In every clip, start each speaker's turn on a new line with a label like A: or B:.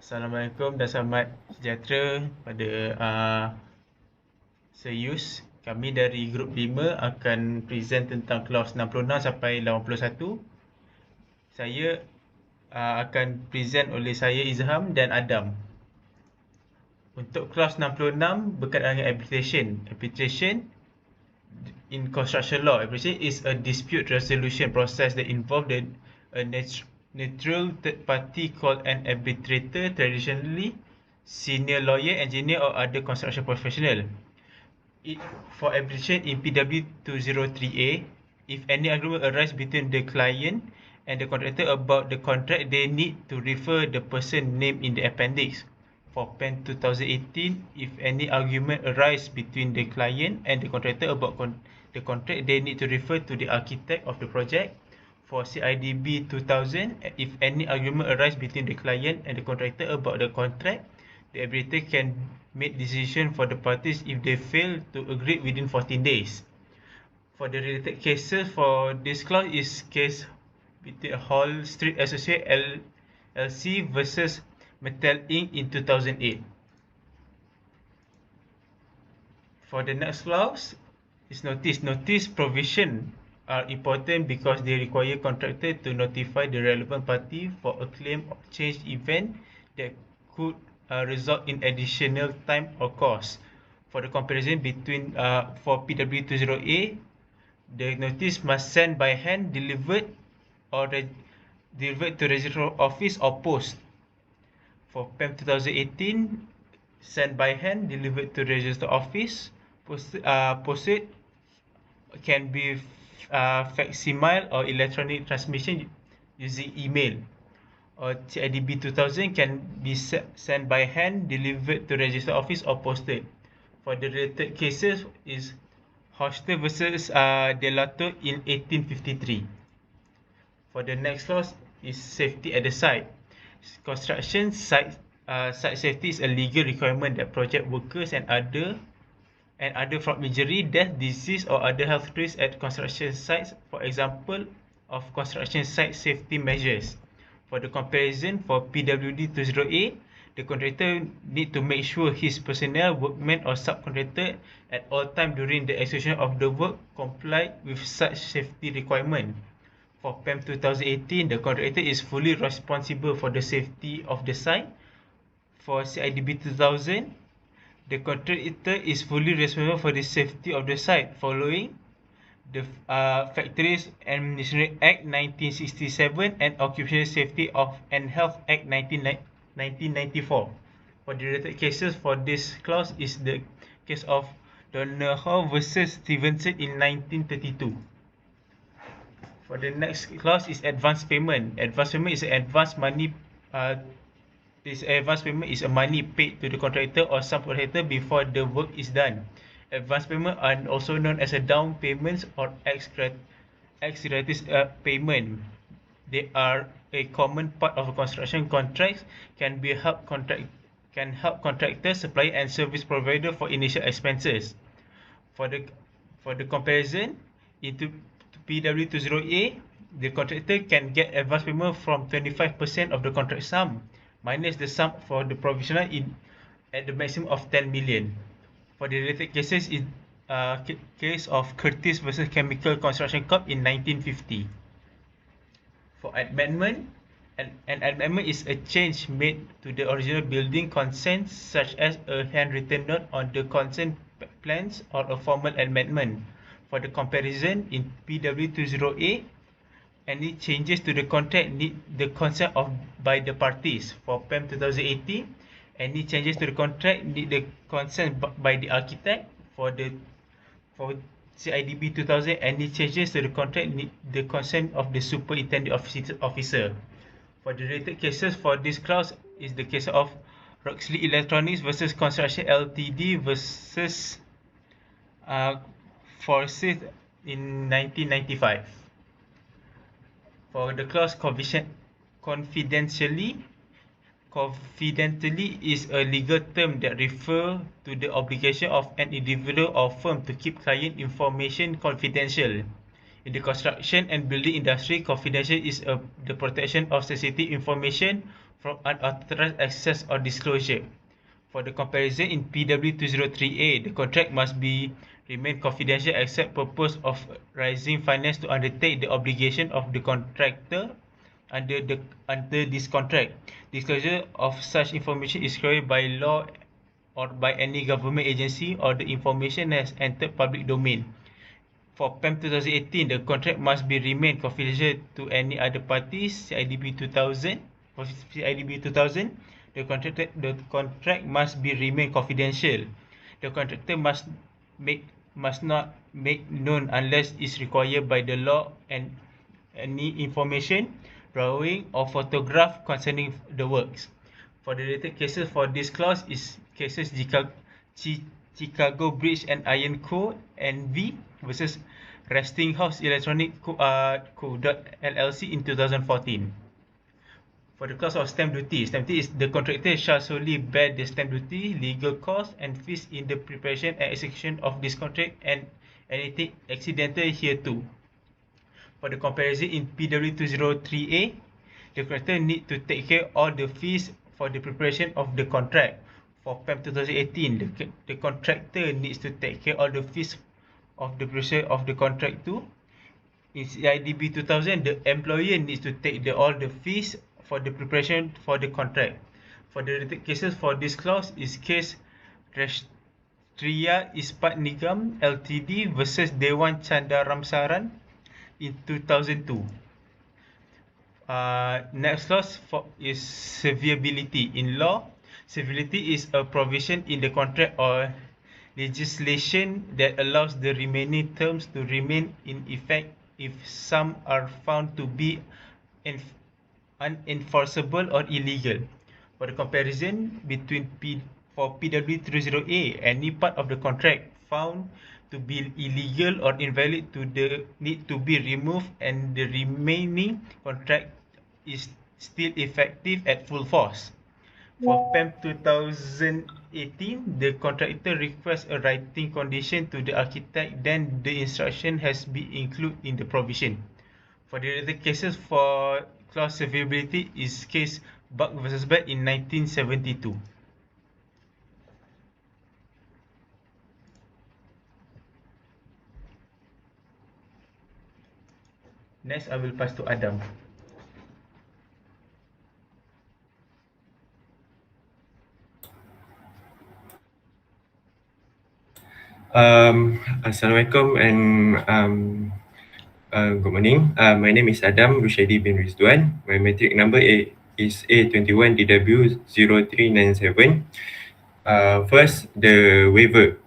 A: Assalamualaikum dan selamat sejahtera pada Seyus. Kami dari grup 5 akan present tentang clause 66 sampai 81. Saya akan present oleh saya Izham dan Adam. Untuk clause 66 berkaitan dengan arbitration. Arbitration in construction law, arbitration is a dispute resolution process that involves a neutral third party called an arbitrator, traditionally senior lawyer, engineer or other construction professional. For arbitration in PW 203A, if any agreement arises between the client and the contractor about the contract, they need to refer the person named in the appendix. For PEN 2018, if any argument arises between the client and the contractor about the contract, they need to refer to the architect of the project. For CIDB 2000, if any argument arises between the client and the contractor about the contract, the arbitrator can make decision for the parties if they fail to agree within 14 days. For the related cases for this clause is case between Hall Street Associate LLC versus Mattel Inc. in 2008. For the next clause is notice. Notice provision are important because they require contractor to notify the relevant party for a claim of change event that could result in additional time or cost. For the comparison between for PW20A, the notice must send by hand, delivered, or delivered to register office or post. For PEM 2018, sent by hand, delivered to register office, posted can be facsimile or electronic transmission using email. Or CIDB 2000 can be sent by hand, delivered to register office or posted. For the related cases is Hoster versus Delato in 1853. For the next clause is safety at the site. Construction site safety is a legal requirement that project workers and other from injury, death, disease or other health risks at construction sites. For example of construction site safety measures. For the comparison for PWD 20A, the contractor need to make sure his personnel, workmen or subcontractor at all time during the execution of the work comply with such safety requirement. For PEM 2018, the contractor is fully responsible for the safety of the site. For CIDB 2000, the contractor is fully responsible for the safety of the site following the Factories and Machinery Act 1967 and Occupational Safety and Health Act 1994. For the related cases for this clause is the case of Donohoe versus Stevenson in 1932. For the next clause is advance payment. Advance payment is advance money. This advance payment is a money paid to the contractor or subcontractor before the work is done. Advance payment are also known as a down payments or ex gratis payment. They are a common part of a construction contract. Can help contractors, supplier, and service provider for initial expenses. For the comparison into PW20A, the contractor can get advance payment from 25% of the contract sum minus the sum for the provisional at the maximum of 10 million. For the related cases is case of Curtis versus Chemical Construction Corp in 1950. For amendment, an amendment is a change made to the original building consent, such as a handwritten note on the consent plans or a formal amendment. For the comparison in PW20A, any changes to the contract need the consent by the parties. For PEM 2018, any changes to the contract need the consent by the architect. For CIDB 2000, any changes to the contract need the consent of the superintendent officer. For the related cases for this clause is the case of Roxley Electronics versus Construction Ltd versus Forsyth in 1995. For the clause confidentially is a legal term that refers to the obligation of an individual or firm to keep client information confidential. In the construction and building industry, confidential is the protection of sensitive information from unauthorized access or disclosure. For the comparison in PW 203A, the contract must be remain confidential except purpose of raising finance to undertake the obligation of the contractor under this contract. Disclosure of such information is required by law or by any government agency or the information has entered public domain. For PAM 2018, the contract must be remain confidential to any other parties. CIDB 2000, for CIDB 2000, the contract must be remain confidential. The contractor must not make known unless is required by the law and any information, drawing or photograph concerning the works. For the related cases for this clause is cases Chicago Bridge and Iron Co. NV versus Westinghouse Electronic Co. LLC in 2014. For the clause of stamp duty is the contractor shall solely bear the stamp duty, legal costs and fees in the preparation and execution of this contract and anything accidental hereto. For the comparison in PW203A, the contractor need to take care all the fees for the preparation of the contract. For PAM 2018, the contractor needs to take care all the fees of the preparation of the contract too. In CIDB 2000, the employer needs to take all the fees for the preparation for the contract. For the related cases for this clause is case Rashtriya Ispat Nigam Ltd versus Dewan Chandaramsaran in 2002. Next clause is severability. In law, severability is a provision in the contract or legislation that allows the remaining terms to remain in effect if some are found to be unenforceable or illegal. For the comparison between for PW30A, any part of the contract found to be illegal or invalid need to be removed and the remaining contract is still effective at full force. For PAM 2018, the contractor requests a writing condition to the architect, then the instruction has been included in the provision. For the other cases for clause severability is case Buck versus Bed in 1972. Next, I will pass to Adam.
B: Assalamualaikum and good morning. My name is Adam Rushaidi bin Rizwan. My matric number is A21DW0397. First, the waiver.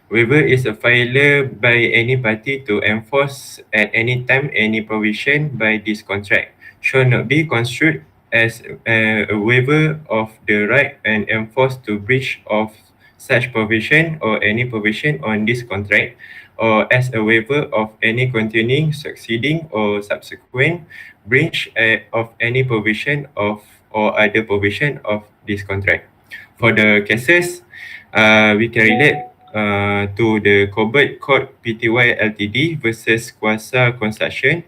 B: Waiver is a filer by any party to enforce at any time any provision by this contract shall not be construed as a waiver of the right and enforced to breach of such provision or any provision on this contract, or as a waiver of any continuing, succeeding, or subsequent breach of any provision of or other provision of this contract. For the cases, we can relate to the Cobalt Court Pty Ltd versus Kuasa Construction.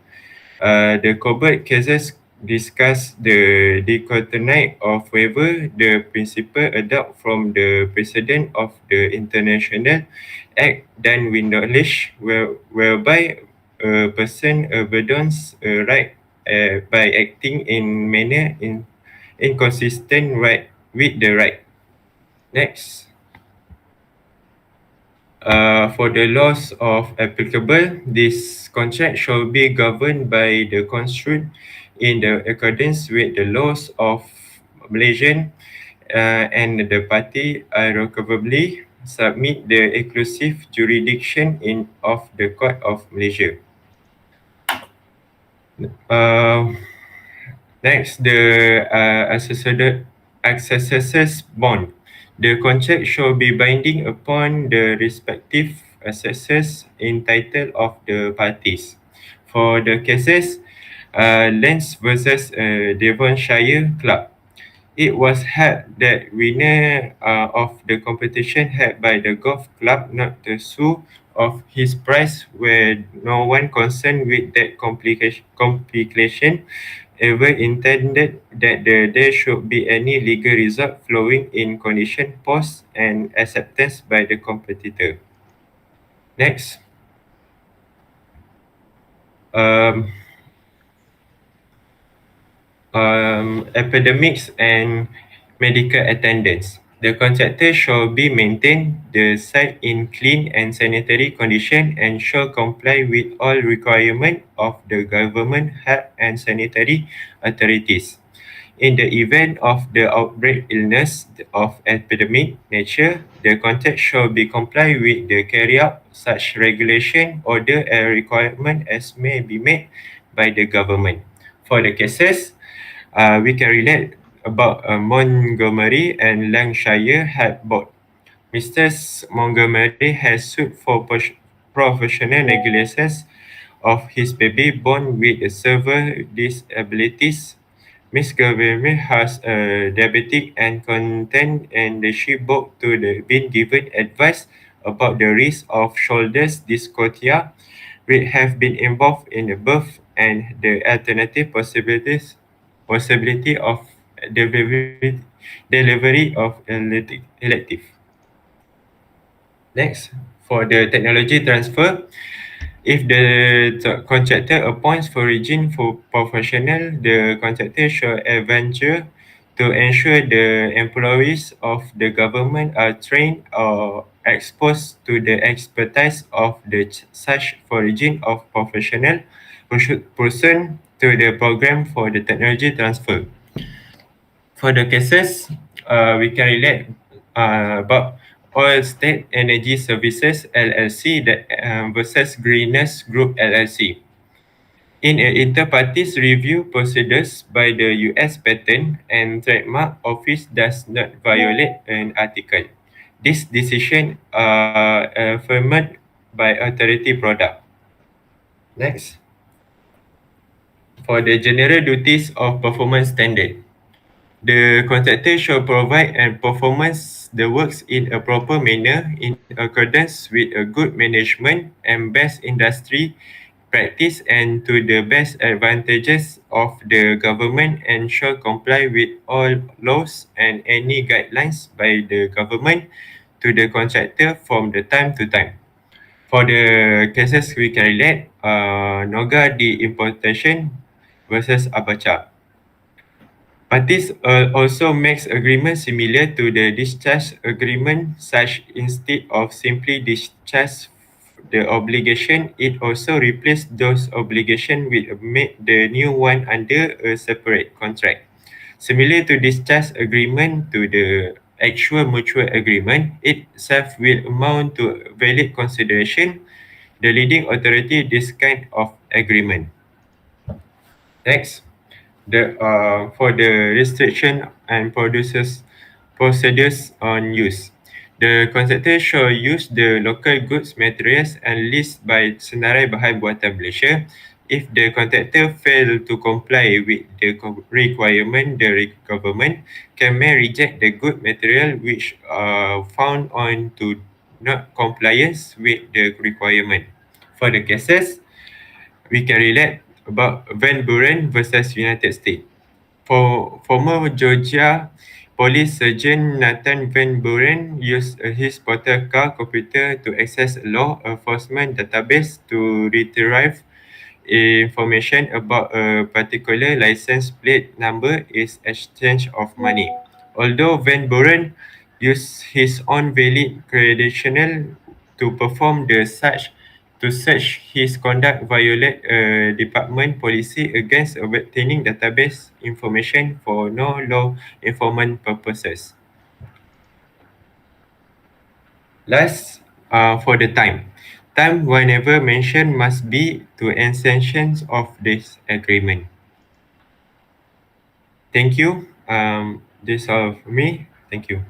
B: The Cobalt cases discuss the dichotomy of waiver, the principle adopted from the precedent of the International Act done with knowledge, whereby a person abandons a right by acting in manner inconsistent right with the right. Next. For the laws of applicable, this contract shall be governed by the construed in the accordance with the laws of Malaysian and the party irrevocably submit the exclusive jurisdiction of the Court of Malaysia. Next, the accessors bond. The contract shall be binding upon the respective assessors entitled of the parties. For the cases, Lens versus Devonshire Club, it was held that winner of the competition held by the golf club not to sue of his prize where no one concerned with that complication ever intended that there should be any legal result flowing in condition post and acceptance by the competitor. Next, um, epidemics and medical attendance. The contractor shall be maintain the site in clean and sanitary condition and shall comply with all requirements of the government health and sanitary authorities. In the event of the outbreak illness of epidemic nature, the contract shall be comply with the carry out such regulation, order and requirement as may be made by the government. For the cases, we can relate about Montgomery and Lancashire had both. Mr. Montgomery has sued for professional negligence of his baby born with severe disabilities. Miss Montgomery has a diabetic and content and she both to the been given advice about the risk of shoulders dystocia which have been involved in the birth and the alternative possibility of delivery of elective. Next, for the technology transfer, if the contractor appoints foreign for professional, the contractor shall adventure to ensure the employees of the government are trained or exposed to the expertise of the such foreign of professional person to the program for the technology transfer. For the cases, we can relate about Oil State Energy Services LLC versus Greenest Group LLC. In an inter-parties review procedures by the U.S. Patent and Trademark Office does not violate an article. This decision affirmed by Authority Product. Next, for the general duties of performance standard. The contractor shall provide and performance the works in a proper manner in accordance with a good management and best industry practice and to the best advantages of the government and shall comply with all laws and any guidelines by the government to the contractor from the time to time. For the cases we can relate, Noga de importation versus Abacha. Parties also makes agreements similar to the discharge agreement, such instead of simply discharge the obligation, it also replaces those obligations with make the new one under a separate contract. Similar to discharge agreement to the actual mutual agreement, itself will amount to valid consideration the leading authority this kind of agreement. Next. For the restriction and procedures on use. The contractor shall use the local goods materials and list by Senarai Bahan Buatan Malaysia. If the contractor fail to comply with the requirement, the government may reject the good material which are found on to not compliance with the requirement. For the cases, we can relate about Van Buren versus United States. For former Georgia Police Surgeon Nathan Van Buren used his portal car computer to access a law enforcement database to retrieve information about a particular license plate number is exchange of money. Although Van Buren used his own valid credential to perform the search, to search his conduct violate a department policy against obtaining database information for no law enforcement purposes. Last, for the time. Time whenever mentioned must be to extensions of this agreement. Thank you. This all of me. Thank you.